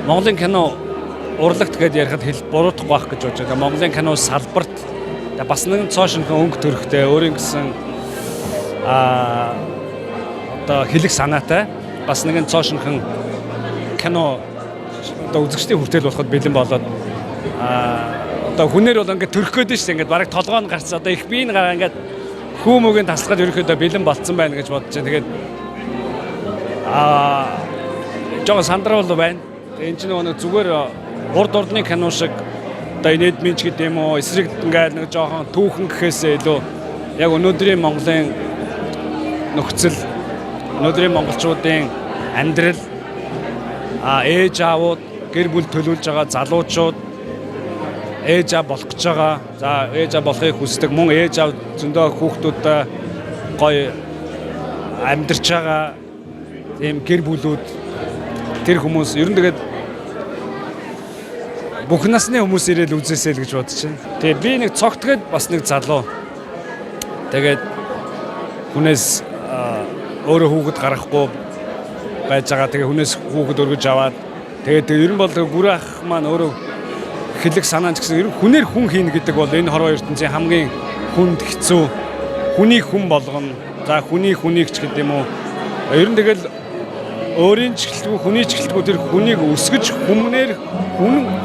Монголын кино урлагт гэдээ ярихад хэл буруутах байх гэж бодож байгаа. Монголын кино салбарт бас нэгэн цоошинхон өнгө төрхтэй өөрийн гэсэн одоо хэлэх санаатай бас нэгэн цоошинхон кино одоо үзэгчдийн хүртэл болоход бэлэн болоод одоо хүнээр бол ингээд төрөх гээд шүү дээ. Ингээд бараг толгойн гарц одоо их биеийн гараа ингээд хүүмөгийн таслахад ерөөхдөө бэлэн болцсон байна гэж бодож байна. Тэгээд жоо сандрал байна. Энэ ч нэг зүгээр урд ордны кино шиг одоо инээд минч гэдэг юм уу эсрэг ингээд нэг жоохон түүхэн гэхээсээ илүү яг өнөөдрийн Монголын нөхцөл өнөөдрийн монголчуудын амьдрал ээж аавууд гэр бүл төлөвлөж байгаа залуучууд ээж аав болох гэж байгаа. За ээж аав болохыг хүсдэг мөн ээж аав зөндөө хүүхдүүдтэй гоё амьдарч байгаа тийм гэр бүлүүд тэр хүмүүс ер нь тэгээд бүх насны хүмүүс ирэл үзээсэй л гэж бодож байна. Тэгээ би нэг цогтгээд бас нэг залуу. Тэгээд хүнээс өөрөө хүүхэд гаргахгүй байж байгаа. Тэгээ хүнээс хүүхэд өргөж аваад тэгээд ер нь бол гүрээ ах маань өөрөө хэлэх санаа ч гэсэн ер нь хүнээр хүн хийнэ гэдэг бол энэ хорвоо ертөнцийн хамгийн хүнд хэцүү хүнийг хүн болгоно. За хүнийг ч гэдэг юм уу. Ер нь тэгэл өөрийн ч гэлтгүй хүний ч гэлтгүй тэр хүнийг өсгөж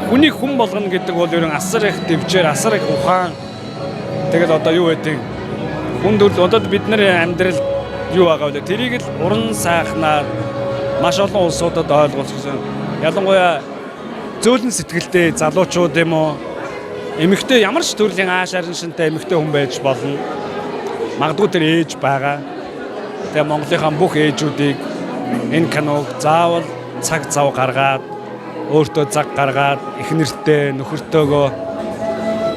хүнийг хүн болгоно гэдэг бол ер нь асар их дэвжээр асар их ухаан. Тэгэл одоо юу гэдэг хүнд одоо бид нарын амьдрал юу байгаа вэ? Тэрийг л уран сайхнаар маш олон улсуудад ойлгуулсан. Ялангуяа зөөлөн сэтгэлтэй залуучууд юм уу эмэгтэй ямар ч төрлийн ааш ариншинтай эмэгтэй хүн байж болно. Магадгүй тэр ээж байгаа. Тэгээ Монголынхаа бүх ээжүүдийг энэ киног заавал цаг зав гаргаад өөртөө цаг гаргаад их нэртэй нөхөртөөгөө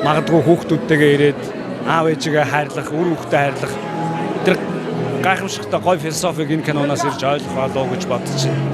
магадгүй хүүхдүүдтэйгээ ирээд аав ээжигээ хайрлах, үр хүүхдээ хайрлах тэр гайхамшигтай гоё философиг энэ киноноос ирж ойлгох болов уу гэж бодож байна.